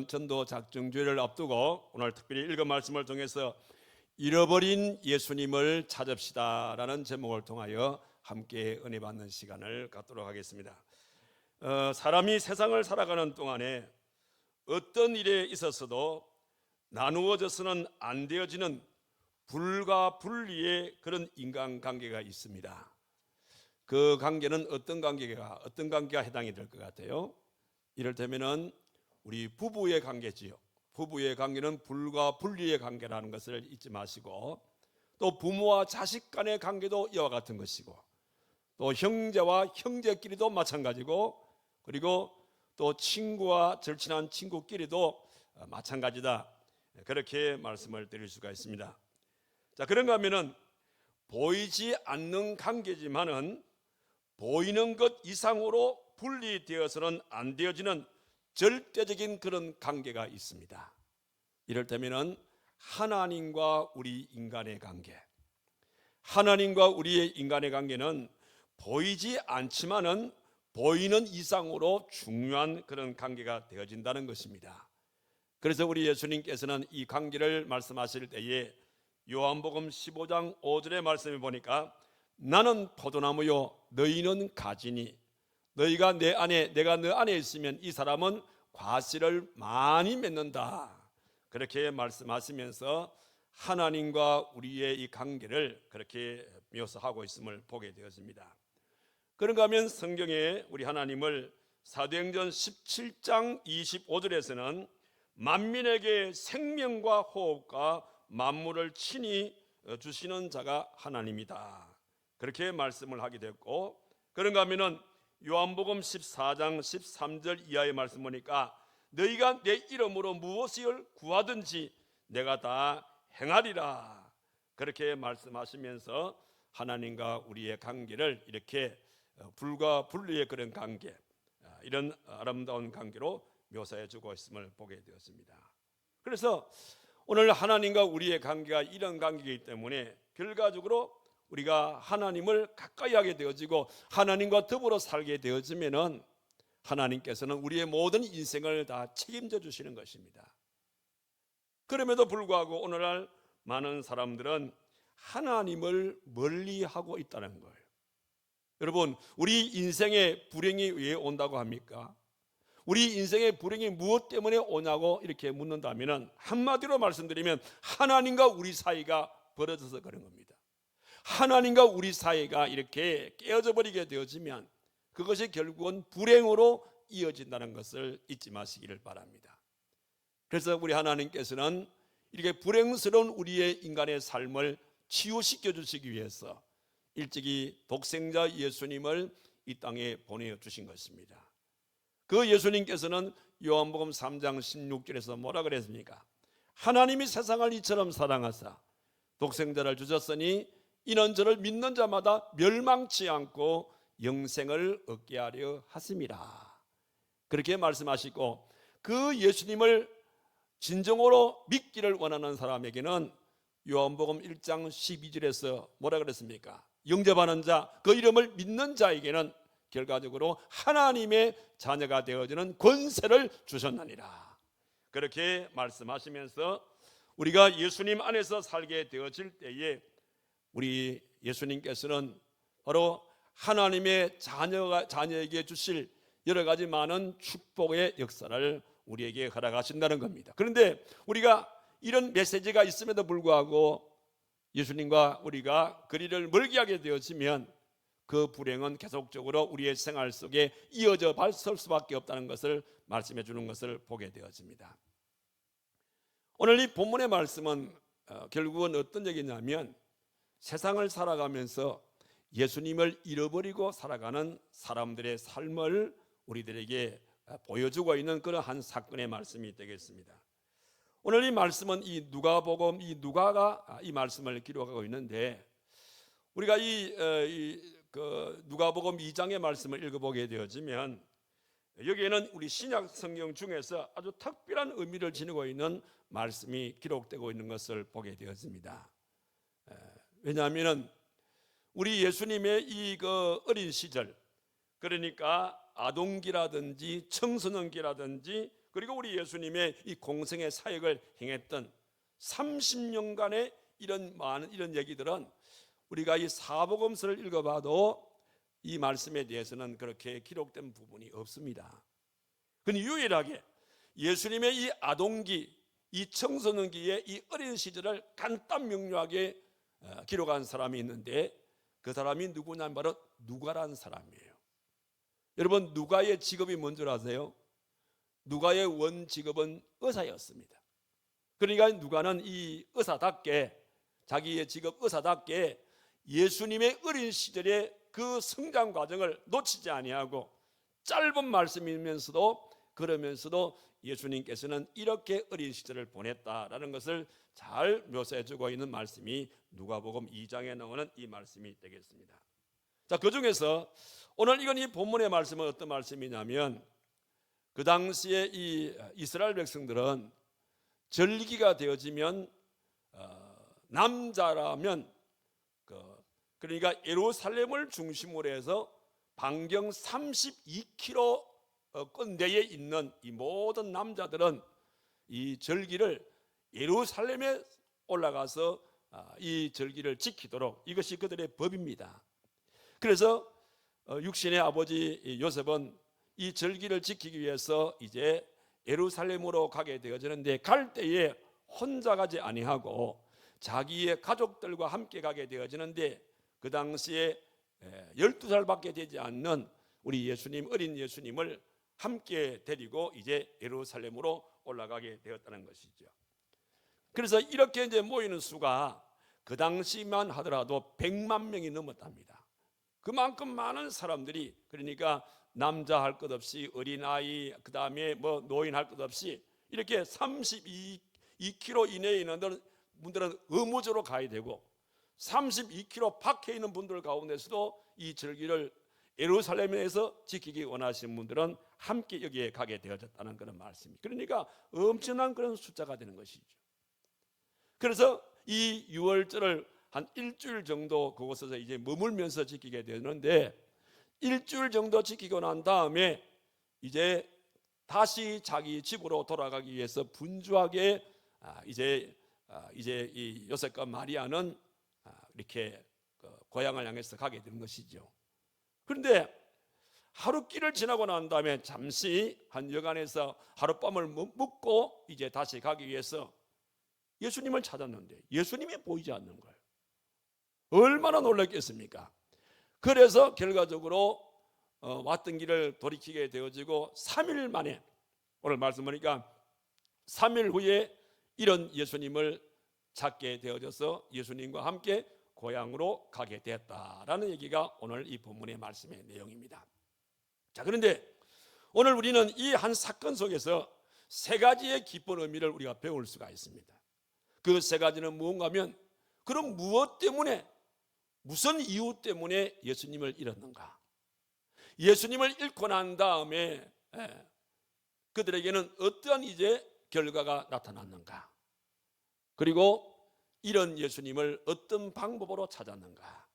전도 작정주의를 앞두고 오늘 특별히 읽은 말씀을 통해서 잃어버린 예수님을 찾읍시다라는 제목을 통하여 함께 은혜 받는 시간을 갖도록 하겠습니다. 사람이 세상을 살아가는 동안에 어떤 일에 있어서도 나누어져서는 안 되어지는 불과 분리의 그런 인간관계가 있습니다. 그 관계는 어떤 관계가 해당이 될 것 같아요? 이를테면은 우리 부부의 관계지요. 부부의 관계는 불과 분리의 관계라는 것을 잊지 마시고, 또 부모와 자식 간의 관계도 이와 같은 것이고, 또 형제와 형제끼리도 마찬가지고, 그리고 또 친구와 절친한 친구끼리도 마찬가지다, 그렇게 말씀을 드릴 수가 있습니다. 자, 그런가 하면은 보이지 않는 관계지만은 보이는 것 이상으로 분리되어서는 안 되어지는 절대적인 그런 관계가 있습니다. 이를테면은 하나님과 우리 인간의 관계, 하나님과 우리의 인간의 관계는 보이지 않지만은 보이는 이상으로 중요한 그런 관계가 되어진다는 것입니다. 그래서 우리 예수님께서는 이 관계를 말씀하실 때에 요한복음 15장 5절의 말씀을 보니까 나는 포도나무요 너희는 가지니 너희가 내 안에 내가 너 안에 있으면 이 사람은 과실을 많이 맺는다, 그렇게 말씀하시면서 하나님과 우리의 이 관계를 그렇게 묘사하고 있음을 보게 되었습니다. 그런가 하면 성경에 우리 하나님을 사도행전 17장 25절에서는 만민에게 생명과 호흡과 만물을 친히 주시는 자가 하나님이다, 그렇게 말씀을 하게 됐고, 그런가 하면은 요한복음 14장 13절 이하의 말씀 보니까 너희가 내 이름으로 무엇을 구하든지 내가 다 행하리라, 그렇게 말씀하시면서 하나님과 우리의 관계를 이렇게 불과 분리의 그런 관계, 이런 아름다운 관계로 묘사해 주고 있음을 보게 되었습니다. 그래서 오늘 하나님과 우리의 관계가 이런 관계이기 때문에 결과적으로 우리가 하나님을 가까이 하게 되어지고 하나님과 더불어 살게 되어지면은 하나님께서는 우리의 모든 인생을 다 책임져 주시는 것입니다. 그럼에도 불구하고 오늘날 많은 사람들은 하나님을 멀리하고 있다는 거예요. 여러분, 우리 인생에 불행이 왜 온다고 합니까? 우리 인생의 불행이 무엇 때문에 오냐고 이렇게 묻는다면 한마디로 말씀드리면 하나님과 우리 사이가 벌어져서 그런 겁니다. 하나님과 우리 사이가 이렇게 깨어져 버리게 되어지면 그것이 결국은 불행으로 이어진다는 것을 잊지 마시기를 바랍니다. 그래서 우리 하나님께서는 이렇게 불행스러운 우리의 인간의 삶을 치유시켜 주시기 위해서 일찍이 독생자 예수님을 이 땅에 보내주신 것입니다. 그 예수님께서는 요한복음 3장 16절에서 뭐라 그랬습니까? 하나님이 세상을 이처럼 사랑하사 독생자를 주셨으니 이는 저를 믿는 자마다 멸망치 않고 영생을 얻게 하려 하심이라, 그렇게 말씀하시고, 그 예수님을 진정으로 믿기를 원하는 사람에게는 요한복음 1장 12절에서 뭐라 그랬습니까? 영접하는 자, 그 이름을 믿는 자에게는 결과적으로 하나님의 자녀가 되어지는 권세를 주셨느니라, 그렇게 말씀하시면서 우리가 예수님 안에서 살게 되어질 때에 우리 예수님께서는 바로 하나님의 자녀에게 주실 여러 가지 많은 축복의 역사를 우리에게 허락하신다는 겁니다. 그런데 우리가 이런 메시지가 있음에도 불구하고 예수님과 우리가 거리를 멀게 하게 되어지면 그 불행은 계속적으로 우리의 생활 속에 이어져 발설 수밖에 없다는 것을 말씀해 주는 것을 보게 되어집니다. 오늘 이 본문의 말씀은 결국은 어떤 얘기냐면 세상을 살아가면서 예수님을 잃어버리고 살아가는 사람들의 삶을 우리들에게 보여주고 있는 그런 한 사건의 말씀이 되겠습니다. 오늘 이 말씀은 이 누가복음, 이 누가가 이 말씀을 기록하고 있는데, 우리가 그 누가복음 2장의 말씀을 읽어보게 되어지면 여기에는 우리 신약 성경 중에서 아주 특별한 의미를 지니고 있는 말씀이 기록되고 있는 것을 보게 되었습니다. 왜냐하면 우리 예수님의 이 그 어린 시절, 그러니까 아동기라든지 청소년기라든지 그리고 우리 예수님의 이 공생의 사역을 행했던 30년간의 이런 많은 이런 얘기들은 우리가 이 사복음서를 읽어봐도 이 말씀에 대해서는 그렇게 기록된 부분이 없습니다. 근데 유일하게 예수님의 이 아동기, 이 청소년기의 이 어린 시절을 간단 명료하게 기록한 사람이 있는데 그 사람이 누구냐면 바로 누가라는 사람이에요. 여러분, 누가의 직업이 뭔 줄 아세요? 누가의 원 직업은 의사였습니다. 그러니까 누가는 이 의사답게, 자기의 직업 의사답게 예수님의 어린 시절의 그 성장 과정을 놓치지 아니하고 짧은 말씀이면서도 그러면서도 예수님께서는 이렇게 어린 시절을 보냈다라는 것을 잘 묘사해주고 있는 말씀이 누가복음 2장에 나오는 이 말씀이 되겠습니다. 자, 그 중에서 오늘 이 본문의 말씀은 어떤 말씀이냐면, 그 당시에 이 이스라엘 백성들은 절기가 되어지면 남자라면 그러니까 예루살렘을 중심으로 해서 반경 32km 내에 있는 이 모든 남자들은 이 절기를 예루살렘에 올라가서 이 절기를 지키도록, 이것이 그들의 법입니다. 그래서 육신의 아버지 요셉은 이 절기를 지키기 위해서 이제 예루살렘으로 가게 되어지는데, 갈 때에 혼자 가지 아니하고 자기의 가족들과 함께 가게 되어지는데, 그 당시에 12살밖에 되지 않는 우리 예수님, 어린 예수님을 함께 데리고 이제 예루살렘으로 올라가게 되었다는 것이죠. 그래서 이렇게 이제 모이는 수가 그 당시만 하더라도 100만 명이 넘었답니다. 그만큼 많은 사람들이, 그러니까 남자 할 것 없이 어린아이, 그 다음에 뭐 노인 할 것 없이 이렇게 32km 이내에 있는 분들은 의무적으로 가야 되고, 32km 밖에 있는 분들 가운데서도 이 절기를 예루살렘에서 지키기 원하시는 분들은 함께 여기에 가게 되어졌다는 그런 말씀이, 그러니까 엄청난 그런 숫자가 되는 것이죠. 그래서 이 유월절을 한 일주일 정도 그곳에서 이제 머물면서 지키게 되는데, 일주일 정도 지키고 난 다음에 이제 다시 자기 집으로 돌아가기 위해서 분주하게 이제 이 요셉과 마리아는 이렇게 고향을 향해서 가게 되는 것이죠. 그런데 하루 길을 지나고 난 다음에 잠시 한 여간에서 하룻밤을 묵고 이제 다시 가기 위해서 예수님을 찾았는데 예수님이 보이지 않는 거예요. 얼마나 놀랐겠습니까? 그래서 결과적으로 왔던 길을 돌이키게 되어지고 3일 만에, 오늘 말씀 보니까 3일 후에 이런 예수님을 찾게 되어져서 예수님과 함께 고향으로 가게 되었다라는 얘기가 오늘 이 본문의 말씀의 내용입니다. 자, 그런데 오늘 우리는 이 한 사건 속에서 세 가지의 깊은 의미를 우리가 배울 수가 있습니다. 그 세 가지는 무엇인가 하면, 그럼 무엇 때문에, 무슨 이유 때문에 예수님을 잃었는가? 예수님을 잃고 난 다음에 그들에게는 어떠한 이제 결과가 나타났는가? 그리고 이런 예수님을 어떤 방법으로 찾았는가?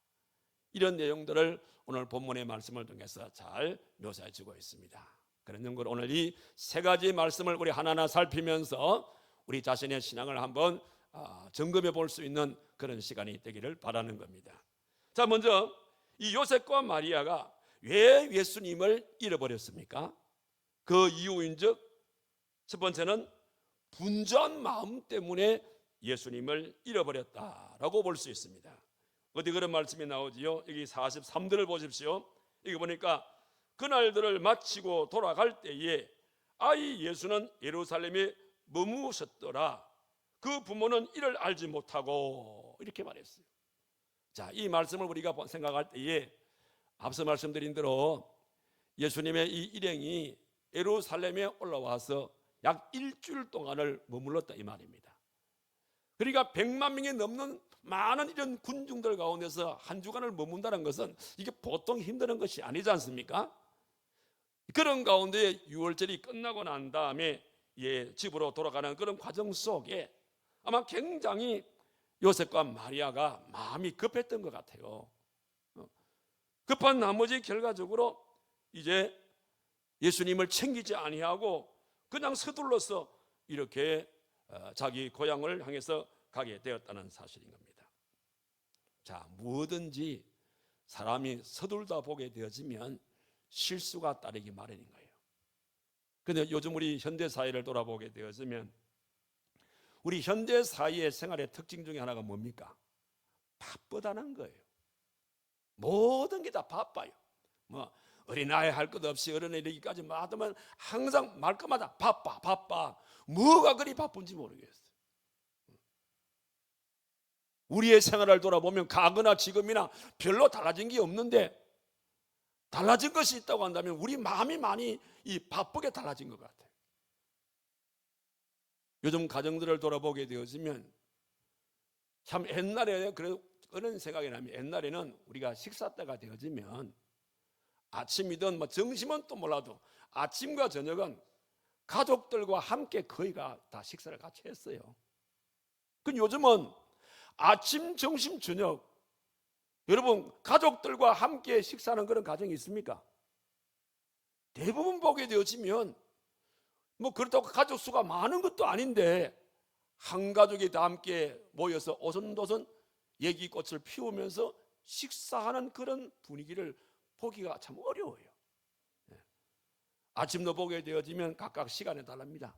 이런 내용들을 오늘 본문의 말씀을 통해서 잘 묘사해 주고 있습니다. 그런 걸 오늘 이 세 가지 말씀을 우리 하나하나 살피면서 우리 자신의 신앙을 한번 점검해 볼 수 있는 그런 시간이 되기를 바라는 겁니다. 자, 먼저 이 요셉과 마리아가 왜 예수님을 잃어버렸습니까? 그 이유인즉 첫 번째는 분주한 마음 때문에 예수님을 잃어버렸다라고 볼 수 있습니다. 어디 그런 말씀이 나오지요? 여기 43절을 보십시오. 여기 보니까 그날들을 마치고 돌아갈 때에 아이 예수는 예루살렘에 머무셨더라. 그 부모는 이를 알지 못하고, 이렇게 말했어요. 자, 이 말씀을 우리가 생각할 때에 앞서 말씀드린 대로 예수님의 이 일행이 예루살렘에 올라와서 약 일주일 동안을 머물렀다 이 말입니다. 그러니까 100만 명이 넘는 많은 이런 군중들 가운데서 한 주간을 머문다는 것은 이게 보통 힘든 것이 아니지 않습니까? 그런 가운데 유월절이 끝나고 난 다음에 집으로 돌아가는 그런 과정 속에 아마 굉장히 요셉과 마리아가 마음이 급했던 것 같아요. 급한 나머지 결과적으로 이제 예수님을 챙기지 아니하고 그냥 서둘러서 이렇게 자기 고향을 향해서 가게 되었다는 사실인 겁니다. 자, 뭐든지 사람이 서둘다 보게 되어지면 실수가 따르기 마련인 거예요. 그런데 요즘 우리 현대 사회를 돌아보게 되어지면 우리 현대 사회의 생활의 특징 중에 하나가 뭡니까? 바쁘다는 거예요. 모든 게 다 바빠요. 뭐 어린아이 할 것 없이 어른에 이르기까지 하면 항상 말끝마다 바빠. 뭐가 그리 바쁜지 모르겠어요. 우리의 생활을 돌아보면 과거나 지금이나 별로 달라진 게 없는데, 달라진 것이 있다고 한다면 우리 마음이 많이 바쁘게 달라진 것 같아요. 요즘 가정들을 돌아보게 되어지면 참 옛날에 그런 생각이 나면, 옛날에는 우리가 식사 때가 되어지면 아침이든 뭐 점심은 또 몰라도 아침과 저녁은 가족들과 함께 거의 다 식사를 같이 했어요. 근데 요즘은 아침, 점심, 저녁, 여러분 가족들과 함께 식사하는 그런 가정이 있습니까? 대부분 보게 되어지면 뭐 그렇다고 가족 수가 많은 것도 아닌데 한 가족이 다 함께 모여서 오손도손 얘기꽃을 피우면서 식사하는 그런 분위기를 보기가 참 어려워요. 아침도 보게 되어지면 각각 시간에 달랍니다.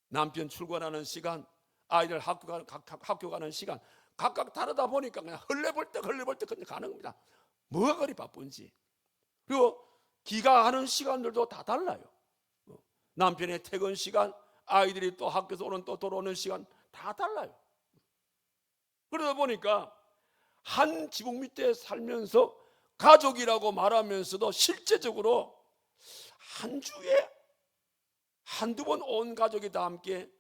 남편 출근하는 시간, 아이들 학교 가는 시간 각각 다르다 보니까 그냥 헐레벌떡 가는 겁니다. 뭐가 그리 바쁜지. 그리고 귀가하는 시간들도 다 달라요. 남편의 퇴근 시간, 아이들이 또 학교에서 오는 또 돌아오는 시간 다 달라요. 그러다 보니까 한 지붕 밑에 살면서 가족이라고 말하면서도 실제적으로 한 주에 한두 번 온 가족이 다 함께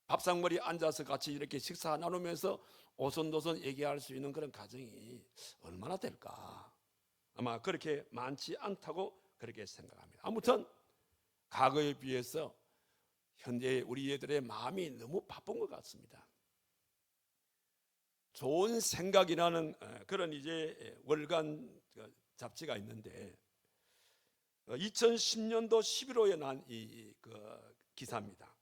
밥상머리에 앉아서 같이 이렇게 식사 나누면서 오손도손 얘기할 수 있는 그런 가정이 얼마나 될까? 아마 그렇게 많지 않다고 그렇게 생각합니다. 아무튼 과거에 비해서 현재 우리 애들의 마음이 너무 바쁜 것 같습니다. 좋은 생각이라는 그런 이제 월간 잡지가 있는데 2010년도 11호에 난 이 기사입니다.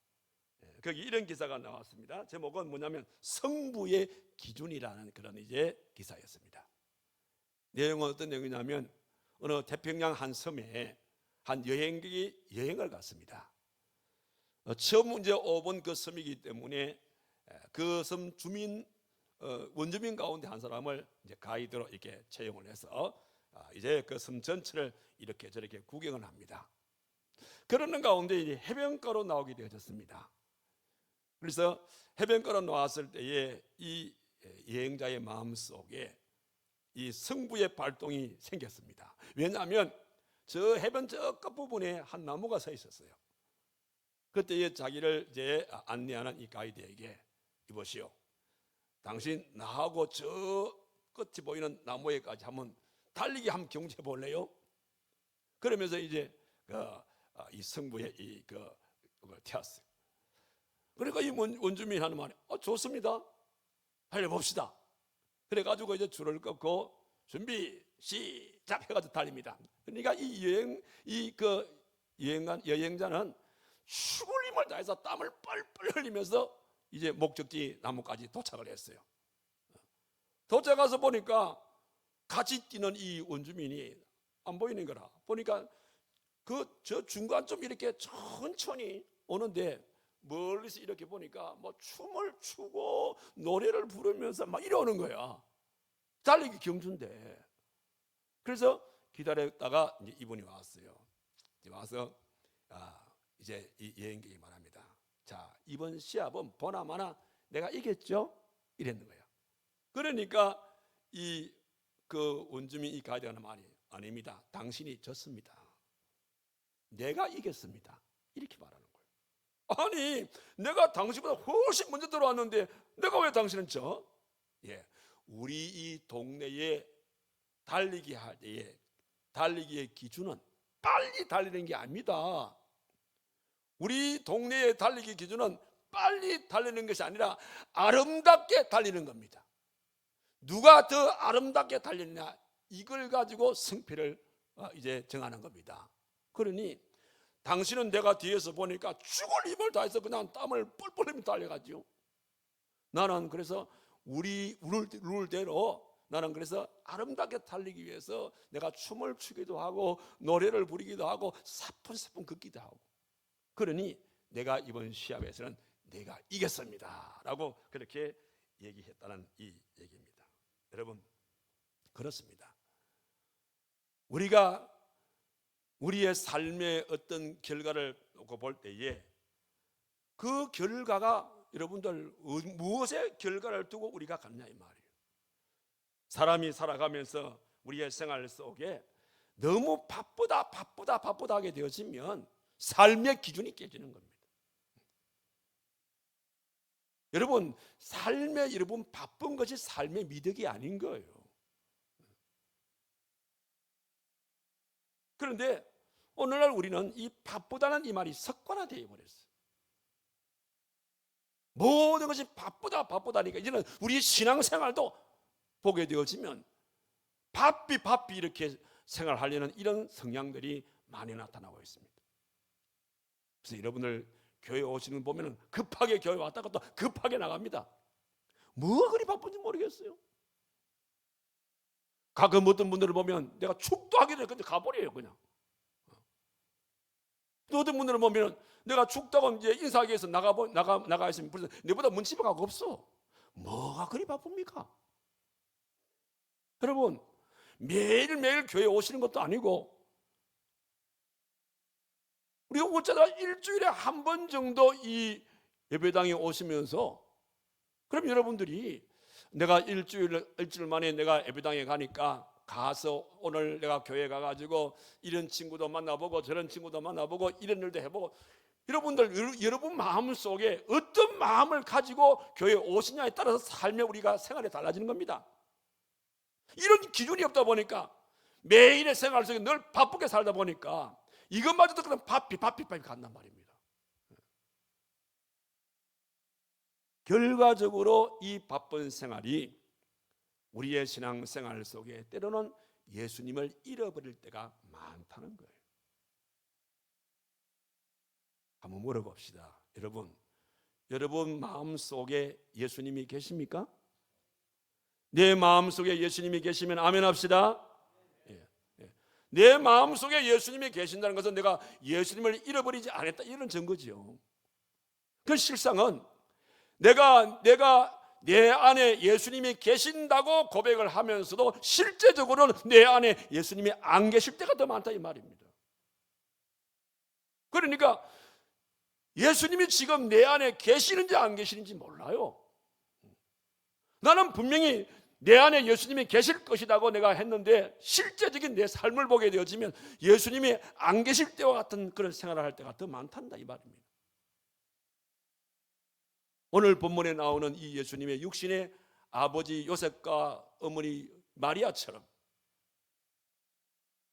거기 이런 기사가 나왔습니다. 제목은 뭐냐면 성부의 기준이라는 그런 이제 기사였습니다. 내용은 어떤 내용이냐면 어느 태평양 한 섬에 한 여행객이 여행을 갔습니다. 처음 이제 오본 그 섬이기 때문에 그 섬 주민 원주민 가운데 한 사람을 이제 가이드로 이렇게 채용을 해서 이제 그 섬 전체를 이렇게 저렇게 구경을 합니다. 그러는 가운데 이제 해변가로 나오게 되어졌습니다. 그래서 해변가로 나왔을 때에 이 여행자의 마음 속에 이 성부의 발동이 생겼습니다. 왜냐하면 저 해변 저 끝부분에 한 나무가 서 있었어요. 그때 자기를 이제 안내하는 이 가이드에게 이보시오, 당신 나하고 저 끝이 보이는 나무에까지 한번 달리기 한번 경주해 볼래요? 그러면서 이제 이 성부의 그걸 태웠어요. 그러니까 이 원주민이 하는 말이 좋습니다. 달려봅시다. 그래가지고 이제 줄을 끊고 준비 시작 해가지고 달립니다. 그러니까 여행자는 죽을 힘을 다해서 땀을 뻘뻘 흘리면서 이제 목적지 나무까지 도착을 했어요. 도착해서 보니까 같이 뛰는 이 원주민이 안 보이는 거라. 보니까 저 중간쯤 이렇게 천천히 오는데 멀리서 이렇게 보니까 뭐 춤을 추고 노래를 부르면서 막 이러는 거야. 달리기 경주인데. 그래서 기다렸다가 이제 이분이 왔어요. 와서 이제 이 여행객이 말합니다. 자, 이번 시합은 보나마나 내가 이겼죠? 이랬는 거야. 그러니까 그 원주민 이 가이드가 하는 말이 아닙니다. 당신이 졌습니다. 내가 이겼습니다. 이렇게 말하는 거예요. 아니, 내가 당신보다 훨씬 먼저 들어왔는데 내가 왜 당신은 져? 예, 우리 이 동네에 달리기 할 때에 달리기의 기준은 빨리 달리는 게 아닙니다. 우리 동네의 달리기 기준은 빨리 달리는 것이 아니라 아름답게 달리는 겁니다. 누가 더 아름답게 달리느냐, 이걸 가지고 승패를 이제 정하는 겁니다. 그러니 당신은 내가 뒤에서 보니까 죽을 힘을 다해서 그냥 땀을 뻘뻘 흘리며 달려가죠. 나는 그래서 우리 룰대로 나는 그래서 아름답게 달리기 위해서 내가 춤을 추기도 하고 노래를 부르기도 하고 사뿐사뿐 걷기도 하고, 그러니 내가 이번 시합에서는 내가 이겼습니다 라고 그렇게 얘기했다는 이 얘기입니다. 여러분, 그렇습니다. 우리가 우리의 삶의 어떤 결과를 놓고 볼 때에 그 결과가 여러분들 무엇의 결과를 두고 우리가 갖냐 이 말이에요. 사람이 살아가면서 우리의 생활 속에 너무 바쁘다 하게 되어지면 삶의 기준이 깨지는 겁니다. 여러분, 여러분 바쁜 것이 삶의 미덕이 아닌 거예요. 그런데 오늘날 우리는 이 바쁘다는 이 말이 습관화되어 버렸어요. 모든 것이 바쁘다니까 이제는 우리 신앙생활도 보게 되어지면 바삐 이렇게 생활하려는 이런 성향들이 많이 나타나고 있습니다. 그래서 여러분들 교회 오시는 거 보면 급하게 교회 왔다가 또 급하게 나갑니다. 뭐가 그리 바쁜지 모르겠어요. 가끔 어떤 분들을 보면 내가 축도하기 전에 그냥 가버려요. 그냥. 또 어떤 분들을 보면 내가 죽다고 이제 인사하기 위해서 나가 있으면 벌써 내보다 문치부가 없어. 뭐가 그리 바쁩니까? 여러분, 매일매일 교회 오시는 것도 아니고 우리가 어쩌다 일주일에 한 번 정도 이 예배당에 오시면서, 그럼 여러분들이 내가 일주일 만에 내가 예배당에 가서 오늘 내가 교회 가가지고 이런 친구도 만나보고 저런 친구도 만나보고 이런 일도 해보고, 여러분 마음속에 어떤 마음을 가지고 교회에 오시냐에 따라서 삶의 우리가 생활이 달라지는 겁니다. 이런 기준이 없다 보니까 매일의 생활 속에 늘 바쁘게 살다 보니까 이것마저도 그냥 바삐 간단 말입니다. 결과적으로 이 바쁜 생활이 우리의 신앙생활 속에 때로는 예수님을 잃어버릴 때가 많다는 거예요. 한번 물어봅시다. 여러분 마음속에 예수님이 계십니까? 내 마음속에 예수님이 계시면 아멘 합시다. 내 마음속에 예수님이 계신다는 것은 내가 예수님을 잃어버리지 않았다, 이런 증거지요. 그 실상은 내가 내 안에 예수님이 계신다고 고백을 하면서도 실제적으로는 내 안에 예수님이 안 계실 때가 더 많다 이 말입니다. 그러니까 예수님이 지금 내 안에 계시는지 안 계시는지 몰라요. 나는 분명히 내 안에 예수님이 계실 것이라고 내가 했는데 실제적인 내 삶을 보게 되어지면 예수님이 안 계실 때와 같은 그런 생활을 할 때가 더 많단다 이 말입니다. 오늘 본문에 나오는 이 예수님의 육신의 아버지 요셉과 어머니 마리아처럼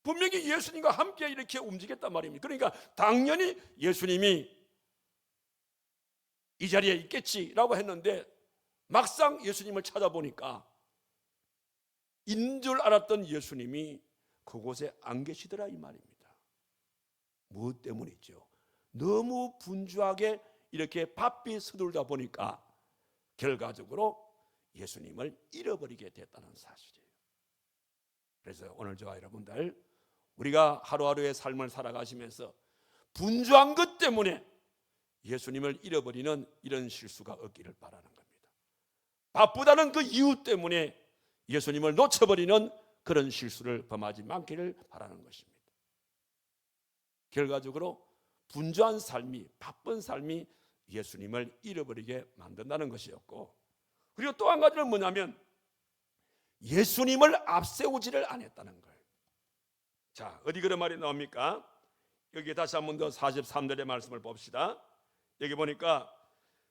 분명히 예수님과 함께 이렇게 움직였단 말입니다. 그러니까 당연히 예수님이 이 자리에 있겠지라고 했는데 막상 예수님을 찾아보니까 인 줄 알았던 예수님이 그곳에 안 계시더라 이 말입니다. 무엇 때문이죠? 너무 분주하게 이렇게 바삐 서둘다 보니까 결과적으로 예수님을 잃어버리게 됐다는 사실이에요. 그래서 오늘 저와 여러분들, 우리가 하루하루의 삶을 살아가시면서 분주한 것 때문에 예수님을 잃어버리는 이런 실수가 없기를 바라는 겁니다. 바쁘다는 그 이유 때문에 예수님을 놓쳐버리는 그런 실수를 범하지 않기를 바라는 것입니다. 결과적으로 분주한 삶이, 바쁜 삶이 예수님을 잃어버리게 만든다는 것이었고, 그리고 또 한 가지는 뭐냐면 예수님을 앞세우지를 않았다는 거예요. 자, 어디 그런 말이 나옵니까? 여기 다시 한 번 더 43절의 말씀을 봅시다. 여기 보니까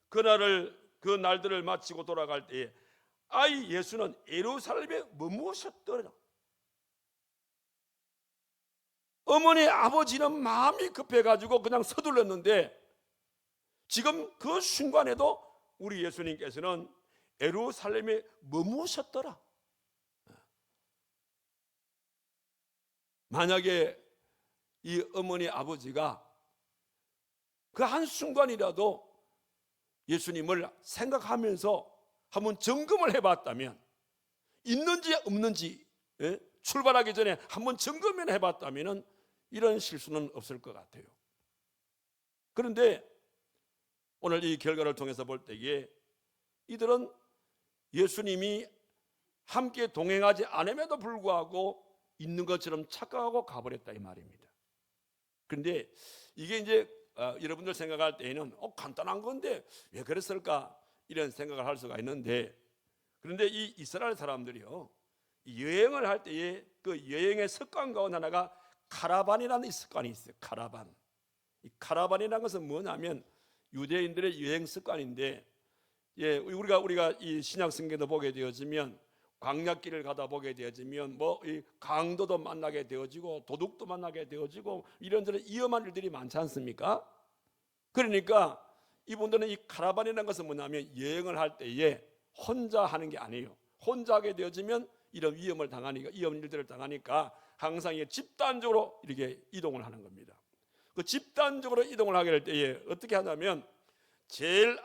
그 날들을 마치고 돌아갈 때에 아이 예수는 예루살렘에 머무셨더라. 어머니 아버지는 마음이 급해가지고 그냥 서둘렀는데 지금 그 순간에도 우리 예수님께서는 예루살렘에 머무셨더라. 만약에 이 어머니 아버지가 그 한순간이라도 예수님을 생각하면서 한번 점검을 해봤다면, 있는지 없는지 출발하기 전에 한번 점검을 해봤다면 이런 실수는 없을 것 같아요. 그런데 오늘 이 결과를 통해서 볼 때에 이들은 예수님이 함께 동행하지 않음에도 불구하고 있는 것처럼 착각하고 가버렸다 이 말입니다. 그런데 이게 이제 여러분들 생각할 때에는 간단한 건데 왜 그랬을까 이런 생각을 할 수가 있는데, 그런데 이 이스라엘 사람들이요, 여행을 할 때에 그 여행의 습관 가운데 하나가 카라반이라는 이 습관이 있어요. 카라반. 이 카라반이라는 것은 뭐냐면 유대인들의 여행 습관인데, 우리가 이 신약 성경도 보게 되어지면 광야길을 가다 보게 되어지면 이 강도도 만나게 되어지고 도둑도 만나게 되어지고 이런저런 위험한 일들이 많지 않습니까? 그러니까 이분들은 이 카라반이라는 것은 뭐냐면 여행을 할 때에 혼자 하는 게 아니에요. 혼자 하게 되어지면 이런 위험 일들을 당하니까 항상 집단적으로 이렇게 이동을 하는 겁니다. 그 집단적으로 이동을 하게 될 때에 어떻게 하냐면 제일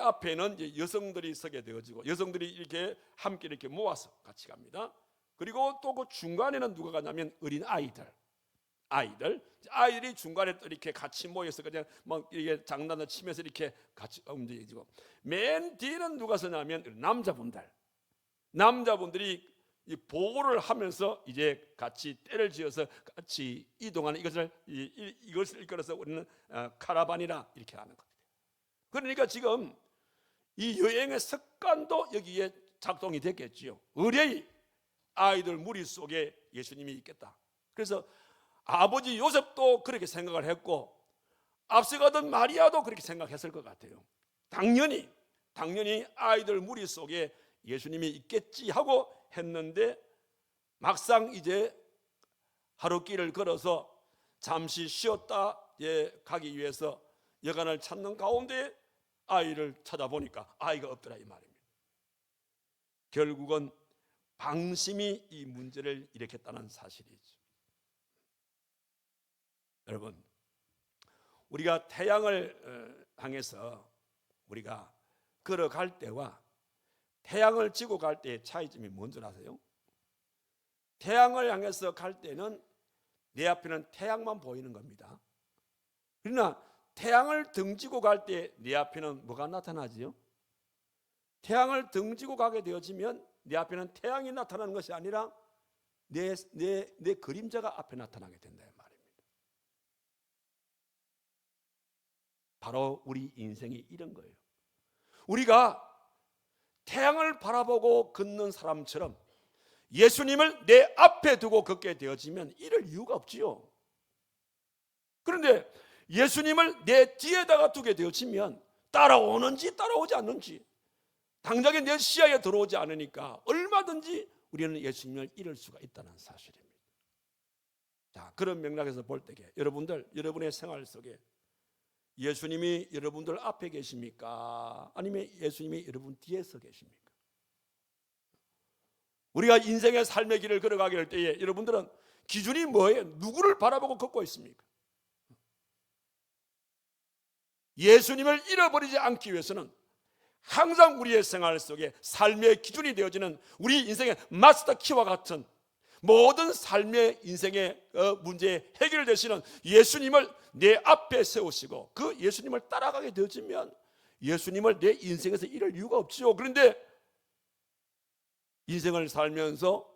앞에는 이제 여성들이 서게 되어지고, 여성들이 이렇게 함께 이렇게 모아서 같이 갑니다. 그리고 또 그 중간에는 누가 가냐면 어린 아이들이 중간에 또 이렇게 같이 모여서 그냥 막 이렇게 장난을 치면서 이렇게 같이 움직이고, 맨 뒤에는 누가 서냐면 남자분들이 이 보호를 하면서 이제 같이 때를 지어서 같이 이동하는 이것을 이끌어서 우리는 카라반이라 이렇게 하는 겁니다. 그러니까 지금 이 여행의 습관도 여기에 작동이 됐겠지요. 의뢰의 아이들 무리 속에 예수님이 있겠다. 그래서 아버지 요셉도 그렇게 생각을 했고 앞서가던 마리아도 그렇게 생각했을 것 같아요. 당연히 아이들 무리 속에 예수님이 있겠지 하고 했는데, 막상 이제 하루길을 걸어서 잠시 쉬었다 가기 위해서 여간을 찾는 가운데 아이를 찾아보니까 아이가 없더라 이 말입니다. 결국은 방심이 이 문제를 일으켰다는 사실이죠. 여러분, 우리가 태양을 향해서 우리가 걸어갈 때와 태양을 지고 갈 때의 차이점이 뭔지 아세요? 태양을 향해서 갈 때는 내 앞에는 태양만 보이는 겁니다. 그러나 태양을 등지고 갈 때 내 앞에는 뭐가 나타나지요? 태양을 등지고 가게 되어지면 내 앞에는 태양이 나타나는 것이 아니라 내 그림자가 앞에 나타나게 된다 말입니다. 바로 우리 인생이 이런 거예요. 우리가 태양을 바라보고 걷는 사람처럼 예수님을 내 앞에 두고 걷게 되어지면 이럴 이유가 없지요. 그런데 예수님을 내 뒤에다가 두게 되어지면 따라오는지 따라오지 않는지 당장에 내 시야에 들어오지 않으니까 얼마든지 우리는 예수님을 잃을 수가 있다는 사실입니다. 자, 그런 맥락에서 볼 때에 여러분의 생활 속에 예수님이 여러분들 앞에 계십니까? 아니면 예수님이 여러분 뒤에서 계십니까? 우리가 인생의 삶의 길을 걸어가게 될 때에 여러분들은 기준이 뭐예요? 누구를 바라보고 걷고 있습니까? 예수님을 잃어버리지 않기 위해서는 항상 우리의 생활 속에 삶의 기준이 되어지는 우리 인생의 마스터 키와 같은 모든 삶의 인생의 문제에 해결되시는 예수님을 내 앞에 세우시고 그 예수님을 따라가게 되어지면 예수님을 내 인생에서 잃을 이유가 없죠. 그런데 인생을 살면서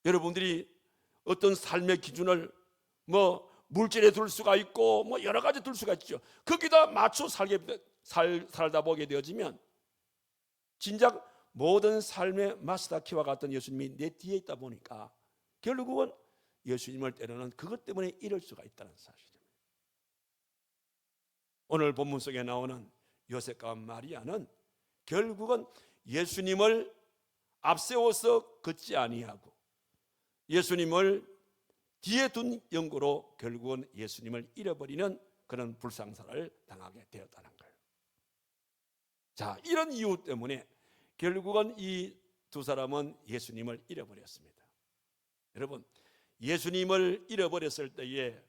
여러분들이 어떤 삶의 기준을 물질에 둘 수가 있고 여러 가지 둘 수가 있죠. 거기다 맞춰 살다 보게 되어지면 진작 모든 삶의 마스터키와 같은 예수님이 내 뒤에 있다 보니까 결국은 예수님을 때로는 그것 때문에 잃을 수가 있다는 사실입니다. 오늘 본문 속에 나오는 요셉과 마리아는 결국은 예수님을 앞세워서 걷지 아니하고 예수님을 뒤에 둔 연고로 결국은 예수님을 잃어버리는 그런 불상사를 당하게 되었다는 거예요. 자, 이런 이유 때문에 결국은 이 두 사람은 예수님을 잃어버렸습니다. 여러분, 예수님을 잃어버렸을 때에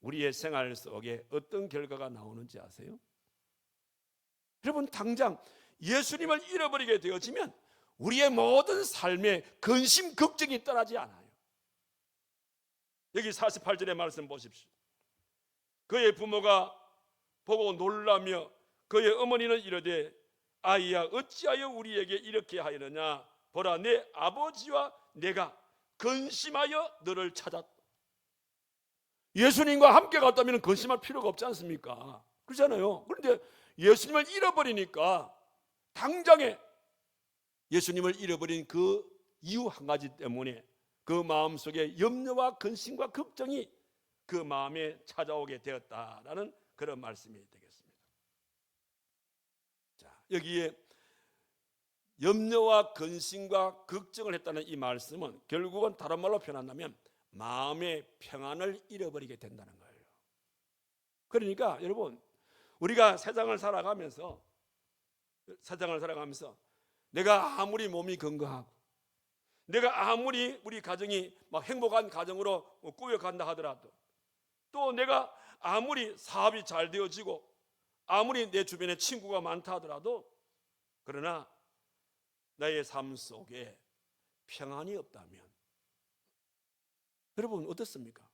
우리의 생활 속에 어떤 결과가 나오는지 아세요? 여러분, 당장 예수님을 잃어버리게 되어지면 우리의 모든 삶에 근심 걱정이 떠나지 않아요. 여기 48절의 말씀 보십시오. 그의 부모가 보고 놀라며 그의 어머니는 이르되 아이야 어찌하여 우리에게 이렇게 하였느냐, 보라 내 아버지와 내가 근심하여 너를 찾았다. 예수님과 함께 갔다면 근심할 필요가 없지 않습니까? 그렇잖아요. 그런데 예수님을 잃어버리니까 당장에 예수님을 잃어버린 그 이유 한 가지 때문에 그 마음속에 염려와 근심과 걱정이 그 마음에 찾아오게 되었다라는 그런 말씀이 되겠습니다. 자, 여기에 염려와 근심과 걱정을 했다는 이 말씀은 결국은 다른 말로 표현한다면 마음의 평안을 잃어버리게 된다는 거예요. 그러니까 여러분, 우리가 세상을 살아가면서 내가 아무리 몸이 건강하고 내가 아무리 우리 가정이 막 행복한 가정으로 꾸려간다 하더라도, 또 내가 아무리 사업이 잘 되어지고 아무리 내 주변에 친구가 많다 하더라도, 그러나 나의 삶 속에 평안이 없다면 여러분 어떻습니까?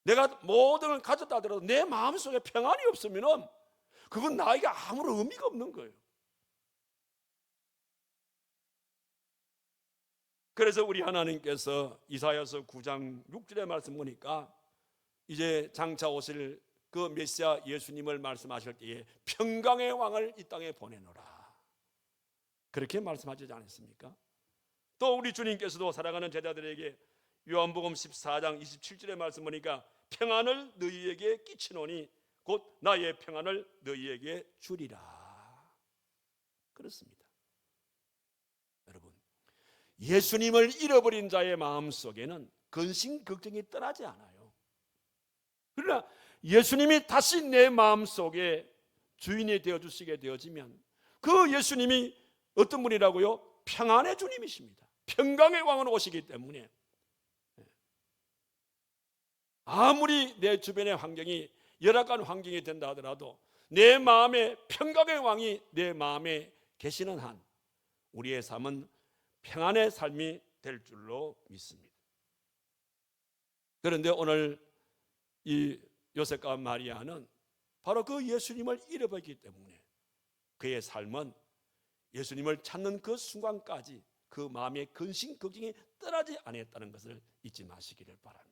내가 모든 걸 가졌다 하더라도 내 마음속에 평안이 없으면 그건 나에게 아무런 의미가 없는 거예요. 그래서 우리 하나님께서 이사야서 9장 6절의 말씀 보니까 이제 장차 오실 그 메시아 예수님을 말씀하실 때에 평강의 왕을 이 땅에 보내노라, 그렇게 말씀하지 않았습니까? 또 우리 주님께서도 사랑하는 제자들에게 요한복음 14장 27절의 말씀 보니까 평안을 너희에게 끼치노니 곧 나의 평안을 너희에게 주리라. 그렇습니다. 여러분, 예수님을 잃어버린 자의 마음속에는 근심 걱정이 떠나지 않아요. 그러나 예수님이 다시 내 마음속에 주인이 되어주시게 되어지면 그 예수님이 어떤 분이라고요? 평안의 주님이십니다. 평강의 왕으로 오시기 때문에 아무리 내 주변의 환경이 열악한 환경이 된다 하더라도 내 마음에 평강의 왕이 내 마음에 계시는 한 우리의 삶은 평안의 삶이 될 줄로 믿습니다. 그런데 오늘 이 요셉과 마리아는 바로 그 예수님을 잃어버렸기 때문에 그의 삶은 예수님을 찾는 그 순간까지 그 마음의 근심 걱정이 떠나지 않았다는 것을 잊지 마시기를 바랍니다.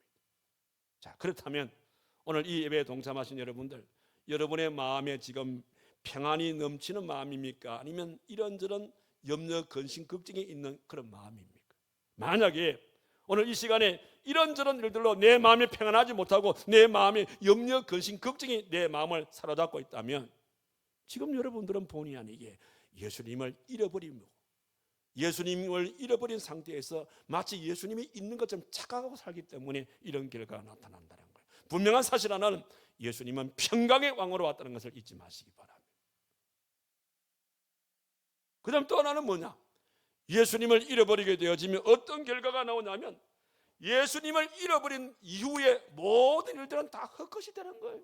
자, 그렇다면 오늘 이 예배에 동참하신 여러분들, 여러분의 마음에 지금 평안이 넘치는 마음입니까? 아니면 이런저런 염려, 근심, 걱정이 있는 그런 마음입니까? 만약에 오늘 이 시간에 이런저런 일들로 내 마음이 평안하지 못하고 내 마음에 염려, 근심, 걱정이 내 마음을 사로잡고 있다면 지금 여러분들은 본의 아니게 예수님을 잃어버리고 예수님을 잃어버린 상태에서 마치 예수님이 있는 것처럼 착각하고 살기 때문에 이런 결과가 나타난다는 거예요. 분명한 사실 하나는 예수님은 평강의 왕으로 왔다는 것을 잊지 마시기 바랍니다. 그 다음 또 하나는 뭐냐? 예수님을 잃어버리게 되어지면 어떤 결과가 나오냐면 예수님을 잃어버린 이후에 모든 일들은 다 헛것이 되는 거예요.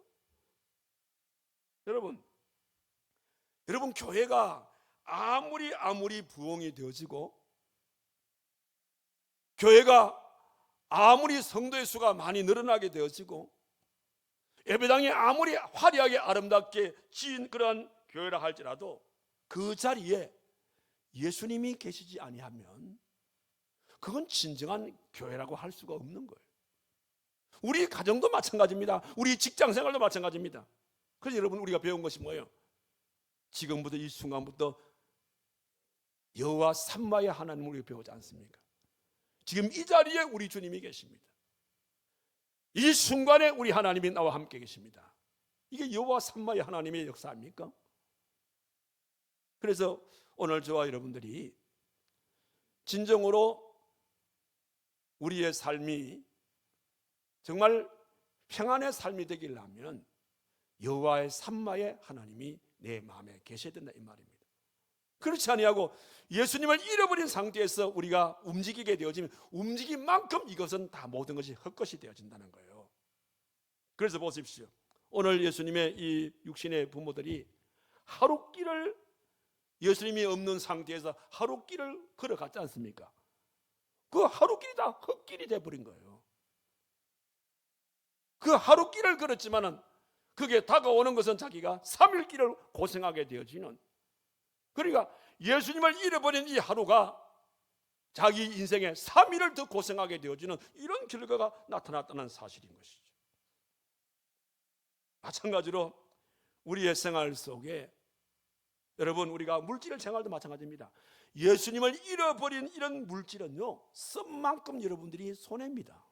여러분 교회가 아무리 부흥이 되어지고 교회가 아무리 성도의 수가 많이 늘어나게 되어지고 예배당이 아무리 화려하게 아름답게 지은 그런 교회라 할지라도 그 자리에 예수님이 계시지 아니하면 그건 진정한 교회라고 할 수가 없는 거예요. 우리 가정도 마찬가지입니다. 우리 직장생활도 마찬가지입니다. 그래서 여러분 우리가 배운 것이 뭐예요? 지금부터 이 순간부터 여호와 삼마의 하나님을 우리가 배우지 않습니까? 지금 이 자리에 우리 주님이 계십니다. 이 순간에 우리 하나님이 나와 함께 계십니다. 이게 여호와 삼마의 하나님의 역사 아닙니까? 그래서 오늘 저와 여러분들이 진정으로 우리의 삶이 정말 평안의 삶이 되기를 하면 여호와의 삼마의 하나님이 내 마음에 계셔야 된다 이 말입니다. 그렇지 아니하고 예수님을 잃어버린 상태에서 우리가 움직이게 되어지면 움직인 만큼 이것은 다 모든 것이 헛것이 되어진다는 거예요. 그래서 보십시오. 오늘 예수님의 이 육신의 부모들이 하루길을 예수님이 없는 상태에서 하루길을 걸어갔지 않습니까? 그 하루길이 다 헛길이 돼버린 거예요. 그 하루길을 걸었지만은 그게 다가오는 것은 자기가 3일 길을 고생하게 되어지는, 그러니까 예수님을 잃어버린 이 하루가 자기 인생에 3일을 더 고생하게 되어지는 이런 결과가 나타났다는 사실인 것이죠. 마찬가지로 우리의 생활 속에 여러분, 우리가 물질 생활도 마찬가지입니다. 예수님을 잃어버린 이런 물질은요, 쓴 만큼 여러분들이 손해입니다.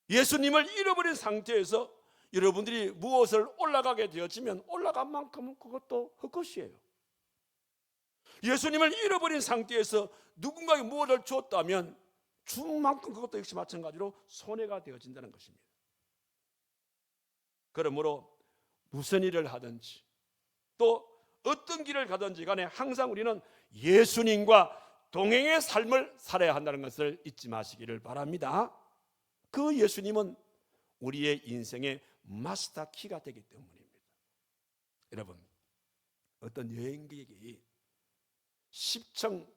예수님을 잃어버린 상태에서 여러분들이 무엇을 올라가게 되어지면 올라간 만큼은 그것도 헛것이에요. 예수님을 잃어버린 상태에서 누군가에게 무엇을 줬다면 준 만큼 그것도 역시 마찬가지로 손해가 되어진다는 것입니다. 그러므로 무슨 일을 하든지 또 어떤 길을 가든지 간에 항상 우리는 예수님과 동행의 삶을 살아야 한다는 것을 잊지 마시기를 바랍니다. 그 예수님은 우리의 인생의 마스터 키가 되기 때문입니다. 여러분, 어떤 여행객이 10층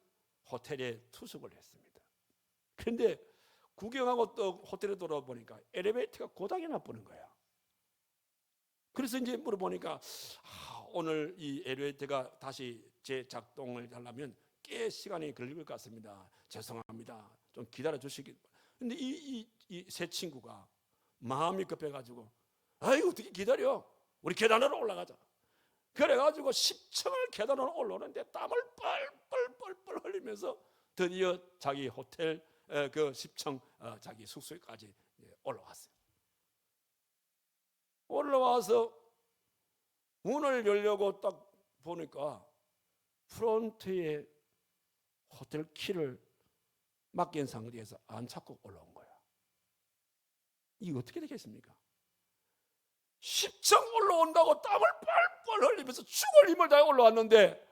호텔에 투숙을 했습니다. 그런데 구경하고 또 호텔에 돌아보니까 엘리베이터가 고장이 나버린 거야. 그래서 이제 물어보니까 오늘 이 엘리베이터가 다시 재작동을 하려면 꽤 시간이 걸릴 것 같습니다. 죄송합니다. 좀 기다려 주시기. 근데 이 세 친구가 마음이 급해가지고 아이고 어떻게 기다려? 우리 계단으로 올라가자. 그래가지고 10층을 계단으로 올라오는데 땀을 뻘뻘뻘뻘 흘리면서 드디어 자기 호텔 그 10층 자기 숙소에까지 올라왔어요. 올라와서 문을 열려고 딱 보니까 프론트에 호텔 키를 맡긴 상태에서 안 찾고 올라온 거야. 이거 어떻게 되겠습니까? 10층 올라온다고 땀을 뻘뻘 흘리면서 죽을 힘을 다해 올라왔는데,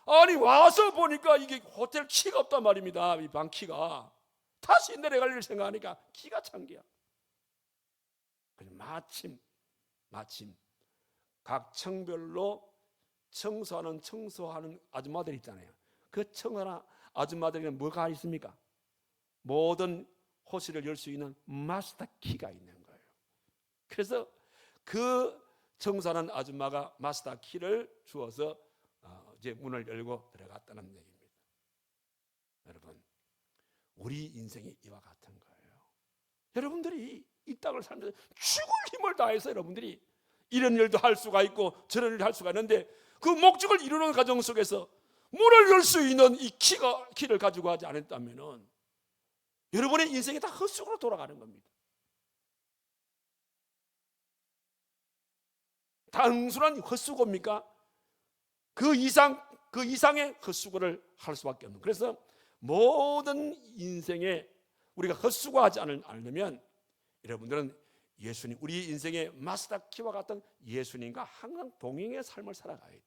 아니 와서 보니까 이게 호텔 키가 없단 말입니다. 이 방 키가. 다시 내려갈 일 생각하니까 키가 찬 게야. 마침 각 층별로 청소하는 아줌마들 있잖아요. 그 청소하는 아줌마들에게는 뭐가 있습니까? 모든 호실을 열 수 있는 마스터 키가 있는 거예요. 그래서 그 청소하는 아줌마가 마스터 키를 주어서 이제 문을 열고 들어갔다는 얘기입니다. 여러분, 우리 인생이 이와 같은 거예요. 여러분들이 이 땅을 살면서 죽을 힘을 다해서 여러분들이 이런 일도 할 수가 있고 저런 일도 할 수가 있는데, 그 목적을 이루는 과정 속에서 문을 열 수 있는 이 키를 가지고 하지 않았다면은 여러분의 인생이 다 헛수고로 돌아가는 겁니다. 단순한 헛수고입니까? 그 이상의 헛수고를 할 수밖에 없는. 그래서 모든 인생에 우리가 헛수고하지 않으려면 여러분들은 예수님, 우리 인생의 마스터 키와 같은 예수님과 항상 동행의 삶을 살아가야 돼.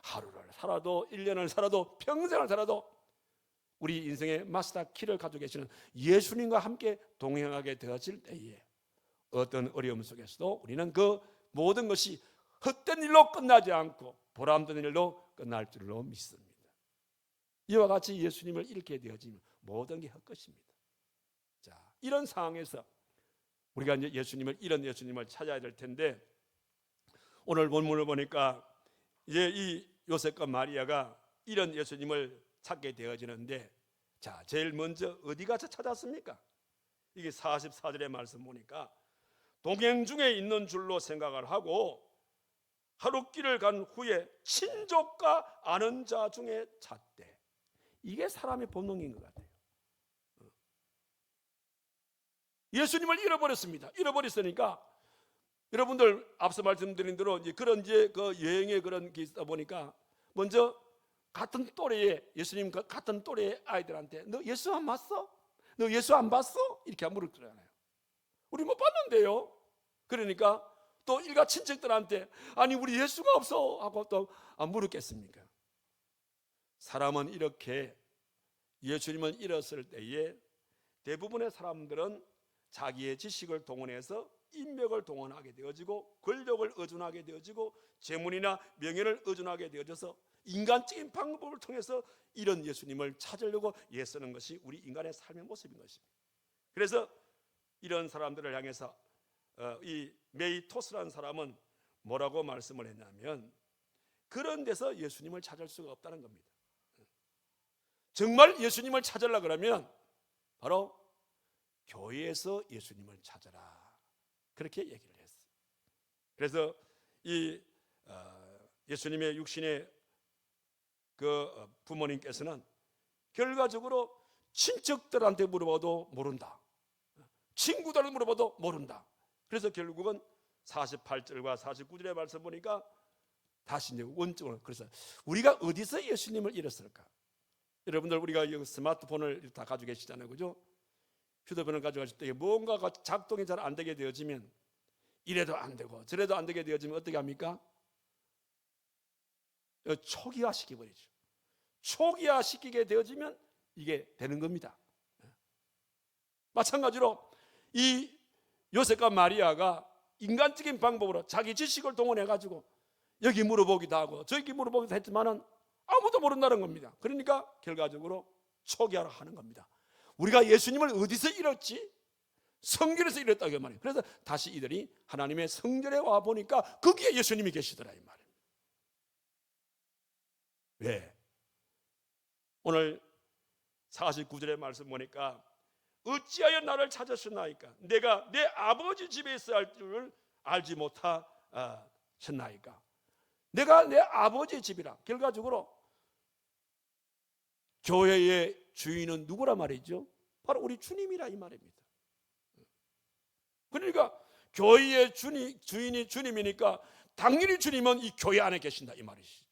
하루를 살아도 1년을 살아도 평생을 살아도 우리 인생의 마스터 키를 가지고 계시는 예수님과 함께 동행하게 되어질 때에 어떤 어려움 속에서도 우리는 그 모든 것이 헛된 일로 끝나지 않고 보람되는 일로 끝날 줄로 믿습니다. 이와 같이 예수님을 잃게 되어지면 모든 게 헛것입니다. 자, 이런 상황에서 우리가 이제 이런 예수님을 찾아야 될 텐데, 오늘 본문을 보니까 이제 이 요셉과 마리아가 이런 예수님을 찾게 되어지는데, 자, 제일 먼저 어디 가서 찾았습니까? 이게 44절의 말씀 보니까 동행 중에 있는 줄로 생각을 하고 하룻길을 간 후에 친족과 아는 자 중에 찾되. 이게 사람의 본능인 것 같아요. 예수님을 잃어버렸습니다. 잃어버렸으니까 여러분들 앞서 말씀드린 대로 이제 그 여행의 그런 게 있다 보니까 먼저 같은 또래의 예수님 같은 또래의 아이들한테 너 예수 안 봤어? 너 예수 안 봤어? 이렇게 물었잖아요. 우리 못 봤는데요. 그러니까 또 일가 친척들한테 아니 우리 예수가 없어 하고 또 안 물었겠습니까? 사람은 이렇게 예수님을 잃었을 때에 대부분의 사람들은 자기의 지식을 동원해서 인맥을 동원하게 되어지고 권력을 의존하게 되어지고 재물이나 명예를 의존하게 되어져서 인간적인 방법을 통해서 이런 예수님을 찾으려고 애쓰는 것이 우리 인간의 삶의 모습인 것입니다. 그래서 이런 사람들을 향해서 이 메이토스라는 사람은 뭐라고 말씀을 했냐면 그런 데서 예수님을 찾을 수가 없다는 겁니다. 정말 예수님을 찾으려고 그러면 바로 교회에서 예수님을 찾아라, 그렇게 얘기를 했어요. 그래서 이 예수님의 육신의 그 부모님께서는 결과적으로 친척들한테 물어봐도 모른다, 친구들한테 물어봐도 모른다. 그래서 결국은 48절과 49절의 말씀 보니까 다시 이제 원점으로, 그래서 우리가 어디서 예수님을 잃었을까? 여러분들 우리가 스마트폰을 다 가지고 계시잖아요, 그죠? 휴대폰을 가져가실 때 뭔가가 작동이 잘 안 되게 되어지면 이래도 안 되고 저래도 안 되게 되어지면 어떻게 합니까? 초기화 시켜버리죠. 초기화 시키게 되어지면 이게 되는 겁니다. 마찬가지로 이 요셉과 마리아가 인간적인 방법으로 자기 지식을 동원해 가지고 여기 물어보기도 하고 저기 물어보기도 했지만은 아무도 모른다는 겁니다. 그러니까 결과적으로 초기화를 하는 겁니다. 우리가 예수님을 어디서 잃었지? 성전에서 잃었다고 말이에요. 그래서 다시 이들이 하나님의 성전에 와 보니까 거기에 예수님이 계시더라 이 말입니다. 왜? 오늘 49절의 말씀 보니까 어찌하여 나를 찾으셨나이까? 내가 내 아버지 집에 있어야 할 줄을 알지 못하셨나이까? 내가 내 아버지 집이라. 결과적으로 교회의 주인은 누구라 말이죠? 바로 우리 주님이라 이 말입니다. 그러니까 교회의 주인이 주님이니까 당연히 주님은 이 교회 안에 계신다 이 말이시죠.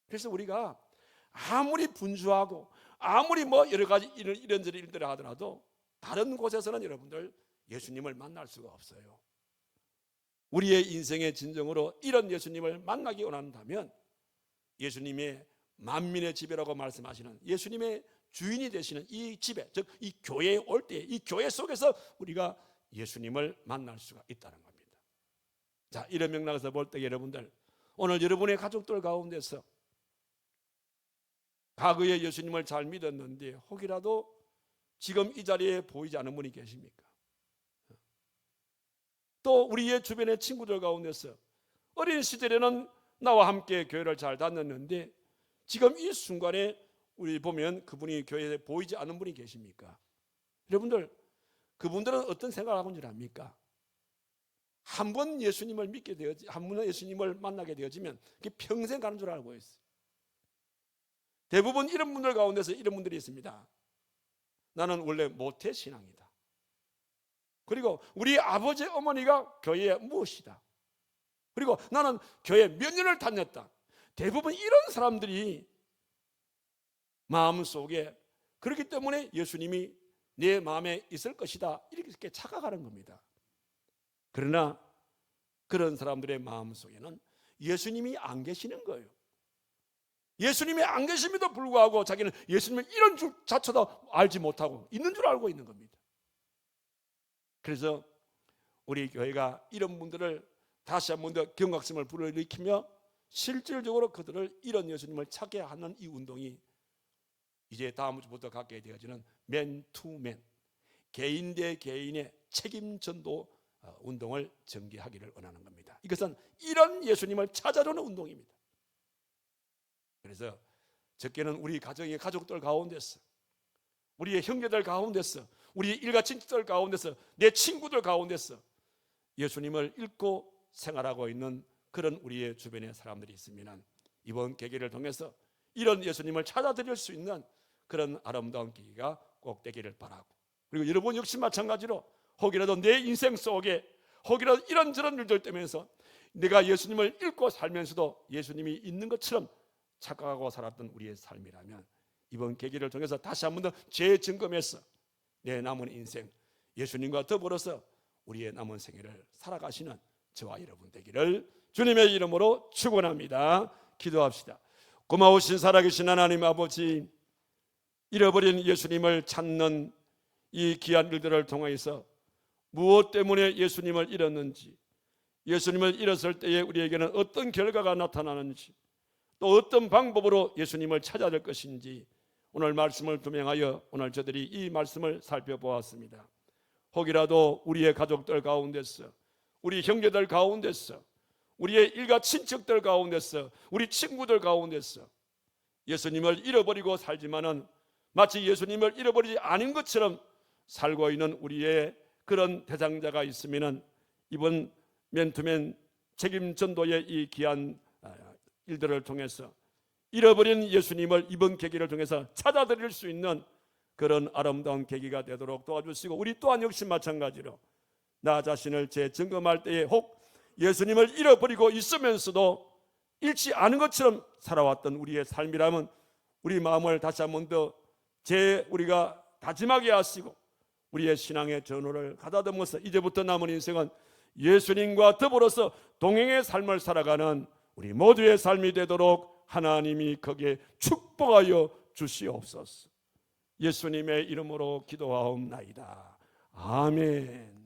그래서 우리가 아무리 분주하고 아무리 뭐 여러 가지 이런저런 일들을 하더라도 다른 곳에서는 여러분들 예수님을 만날 수가 없어요. 우리의 인생의 진정으로 이런 예수님을 만나기 원한다면 예수님의 만민의 집이라고 말씀하시는 예수님의 주인이 되시는 이 집에, 즉 이 교회에 올 때 이 교회 속에서 우리가 예수님을 만날 수가 있다는 겁니다. 자, 이런 맥락에서 볼 때 여러분들 오늘 여러분의 가족들 가운데서 과거에 예수님을 잘 믿었는데 혹이라도 지금 이 자리에 보이지 않는 분이 계십니까? 또 우리의 주변의 친구들 가운데서 어린 시절에는 나와 함께 교회를 잘 다녔는데 지금 이 순간에 우리 보면 그분이 교회에 보이지 않는 분이 계십니까? 여러분들 그분들은 어떤 생각을 하고 있는지 압니까? 한 번 예수님을 믿게 되어지, 한 번 예수님을 만나게 되어지면 그게 평생 가는 줄 알고 있어요. 대부분 이런 분들 가운데서 이런 분들이 있습니다. 나는 원래 모태신앙이다. 그리고 우리 아버지 어머니가 교회에 무엇이다. 그리고 나는 교회 몇 년을 다녔다. 대부분 이런 사람들이 마음속에 그렇기 때문에 예수님이 내 마음에 있을 것이다 이렇게 착각하는 겁니다. 그러나 그런 사람들의 마음속에는 예수님이 안 계시는 거예요. 예수님이 안 계심에도 불구하고 자기는 예수님을 이런 줄 자체도 알지 못하고 있는 줄 알고 있는 겁니다. 그래서 우리 교회가 이런 분들을 다시 한 번 더 경각심을 불러일으키며 실질적으로 그들을 이런 예수님을 찾게 하는 이 운동이 이제 다음 주부터 갖게 되어지는 맨투맨, 개인 대 개인의 책임 전도 운동을 전개하기를 원하는 겁니다. 이것은 이런 예수님을 찾아주는 운동입니다. 그래서 적게는 우리 가정의 가족들 가운데서, 우리의 형제들 가운데서, 우리 일가 친척들 가운데서, 내 친구들 가운데서 예수님을 읽고 생활하고 있는 그런 우리의 주변의 사람들이 있으면 이번 계기를 통해서 이런 예수님을 찾아드릴 수 있는 그런 아름다운 계기가 꼭 되기를 바라고, 그리고 여러분 역시 마찬가지로 혹이라도 내 인생 속에 혹이라도 이런저런 일들 때문에 내가 예수님을 읽고 살면서도 예수님이 있는 것처럼 착각하고 살았던 우리의 삶이라면 이번 계기를 통해서 다시 한 번 더 재점검해서 내 남은 인생 예수님과 더불어서 우리의 남은 생애를 살아가시는 저와 여러분 되기를 주님의 이름으로 축원합니다. 기도합시다. 고마우신 살아계신 하나님 아버지, 잃어버린 예수님을 찾는 이 귀한 일들을 통해서 무엇 때문에 예수님을 잃었는지, 예수님을 잃었을 때에 우리에게는 어떤 결과가 나타나는지, 또 어떤 방법으로 예수님을 찾아야 될 것인지 오늘 말씀을 투명하여 오늘 저들이 이 말씀을 살펴보았습니다. 혹이라도 우리의 가족들 가운데서, 우리 형제들 가운데서, 우리의 일가 친척들 가운데서, 우리 친구들 가운데서 예수님을 잃어버리고 살지만은 마치 예수님을 잃어버리지 않은 것처럼 살고 있는 우리의 그런 대상자가 있으면은 이번 맨투맨 책임 전도의 이 귀한 일들을 통해서 잃어버린 예수님을 이번 계기를 통해서 찾아드릴 수 있는 그런 아름다운 계기가 되도록 도와주시고, 우리 또한 역시 마찬가지로 나 자신을 재점검할 때에 혹 예수님을 잃어버리고 있으면서도 잃지 않은 것처럼 살아왔던 우리의 삶이라면 우리 마음을 다시 한번 더 우리가 다짐하게 하시고 우리의 신앙의 전호를 가다듬어서 이제부터 남은 인생은 예수님과 더불어서 동행의 삶을 살아가는 우리 모두의 삶이 되도록 하나님이 거기에 축복하여 주시옵소서. 예수님의 이름으로 기도하옵나이다. 아멘.